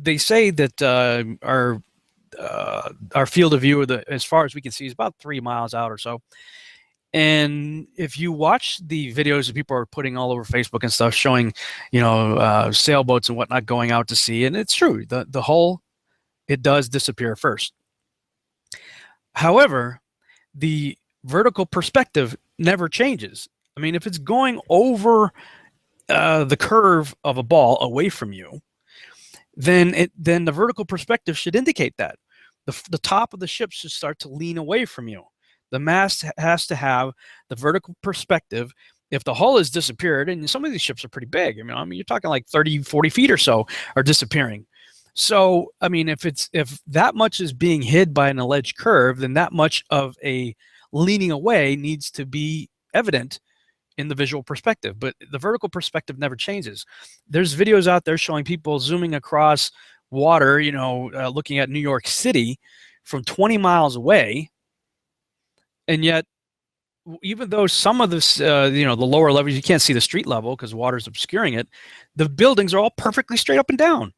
they say that our field of view, as far as we can see, is about 3 miles out or so. And if you watch the videos that people are putting all over Facebook and stuff, showing, sailboats and whatnot going out to sea, and it's true, the hull, it does disappear first. However, the vertical perspective never changes. I mean, if it's going over the curve of a ball away from you, then the vertical perspective should indicate that the top of the ship should start to lean away from you. The mast has to have the vertical perspective. If the hull has disappeared, and some of these ships are pretty big, I mean, you're talking like 30, 40 feet or so are disappearing. So, I mean, if that much is being hid by an alleged curve, then that much of a leaning away needs to be evident in the visual perspective. But the vertical perspective never changes. There's videos out there showing people zooming across water, looking at New York City from 20 miles away. And yet, even though some of this, the lower levels, you can't see the street level because water's obscuring it, the buildings are all perfectly straight up and down.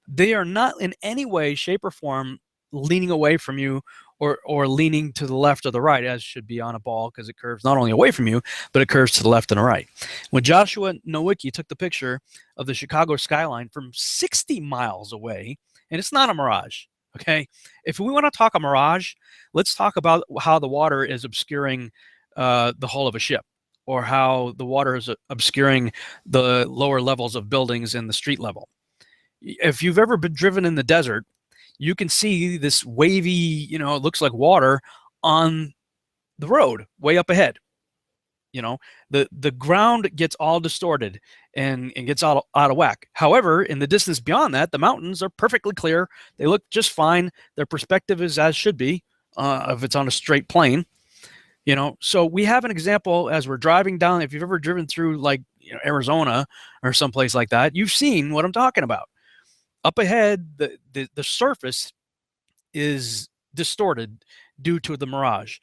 They are not in any way, shape, or form leaning away from you or leaning to the left or the right, as should be on a ball, because it curves not only away from you, but it curves to the left and the right. When Joshua Nowicki took the picture of the Chicago skyline from 60 miles away, and it's not a mirage, okay? If we want to talk a mirage, let's talk about how the water is obscuring the hull of a ship, or how the water is obscuring the lower levels of buildings and the street level. If you've ever been driven in the desert, you can see this wavy, it looks like water on the road way up ahead. The ground gets all distorted and gets out of whack. However, in the distance beyond that, the mountains are perfectly clear. They look just fine. Their perspective is as should be if it's on a straight plane. So we have an example as we're driving down. If you've ever driven through like Arizona or someplace like that, you've seen what I'm talking about. Up ahead, the surface is distorted due to the mirage.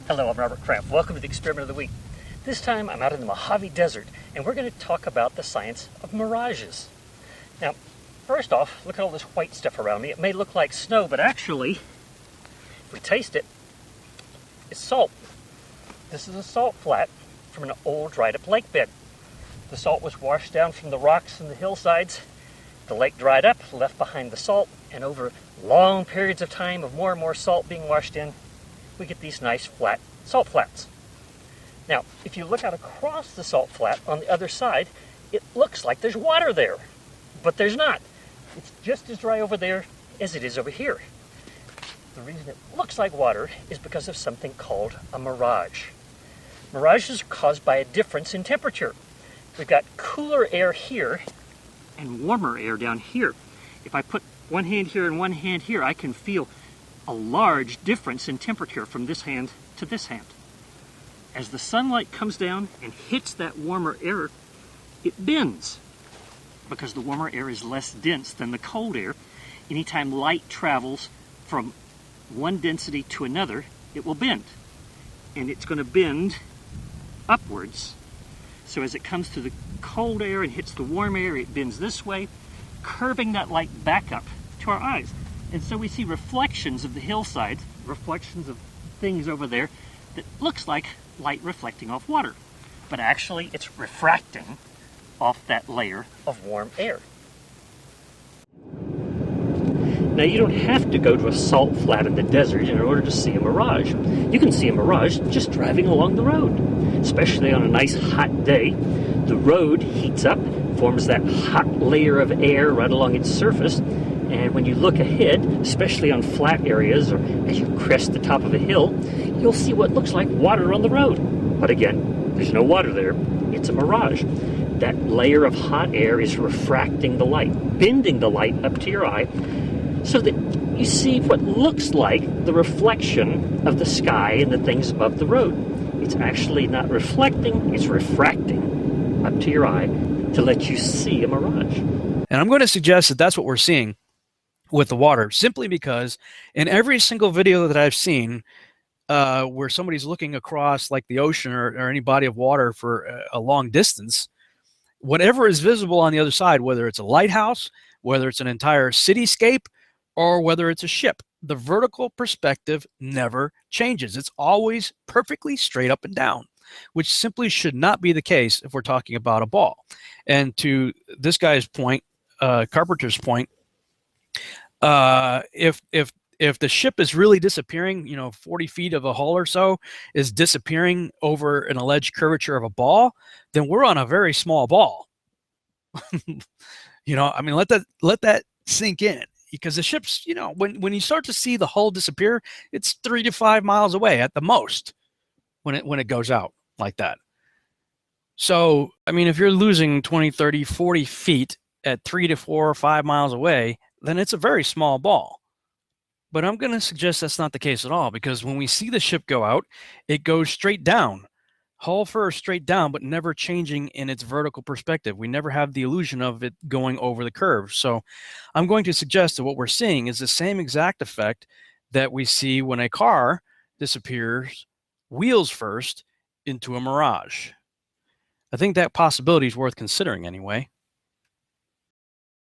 Hello, I'm Robert Kraft. Welcome to the Experiment of the Week. This time I'm out in the Mojave Desert, and we're going to talk about the science of mirages. Now, first off, look at all this white stuff around me. It may look like snow, but actually, if we taste it, it's salt. This is a salt flat from an old dried-up lake bed. The salt was washed down from the rocks and the hillsides. The lake dried up, left behind the salt, and over long periods of time of more and more salt being washed in, we get these nice flat salt flats. Now, if you look out across the salt flat on the other side, it looks like there's water there, but there's not. It's just as dry over there as it is over here. The reason it looks like water is because of something called a mirage. Mirages are caused by a difference in temperature. We've got cooler air here and warmer air down here. If I put one hand here and one hand here, I can feel a large difference in temperature from this hand to this hand. As the sunlight comes down and hits that warmer air, it bends. Because the warmer air is less dense than the cold air, anytime light travels from one density to another, it will bend. And it's going to bend upwards. So as it comes through the cold air and hits the warm air, it bends this way, curving that light back up to our eyes. And so we see reflections of the hillsides, reflections of things over there that looks like light reflecting off water. But actually it's refracting off that layer of warm air. Now you don't have to go to a salt flat in the desert in order to see a mirage. You can see a mirage just driving along the road. Especially on a nice hot day, the road heats up, forms that hot layer of air right along its surface. And when you look ahead, especially on flat areas or as you crest the top of a hill, you'll see what looks like water on the road. But again, there's no water there. It's a mirage. that layer of hot air is refracting the light, bending the light up to your eye, so that you see what looks like the reflection of the sky and the things above the road. It's actually not reflecting, it's refracting up to your eye to let you see a mirage. And I'm going to suggest that that's what we're seeing with the water, simply because in every single video that I've seen where somebody's looking across like the ocean or any body of water for a long distance, whatever is visible on the other side, whether it's a lighthouse, whether it's an entire cityscape, or whether it's a ship, the vertical perspective never changes. It's always perfectly straight up and down, which simply should not be the case if we're talking about a ball. And to this guy's point, Carpenter's point, if the ship is really disappearing, 40 feet of a hull or so is disappearing over an alleged curvature of a ball, then we're on a very small ball. I mean, let that sink in, because the ship's, when you start to see the hull disappear, it's 3 to 5 miles away at the most when it goes out like that. So, I mean, if you're losing 20, 30, 40 feet at 3 to 4 or 5 miles away, then it's a very small ball. But I'm going to suggest that's not the case at all, because when we see the ship go out, it goes straight down, hull first, straight down, but never changing in its vertical perspective. We never have the illusion of it going over the curve. So I'm going to suggest that what we're seeing is the same exact effect that we see when a car disappears wheels first into a mirage. I think that possibility is worth considering anyway.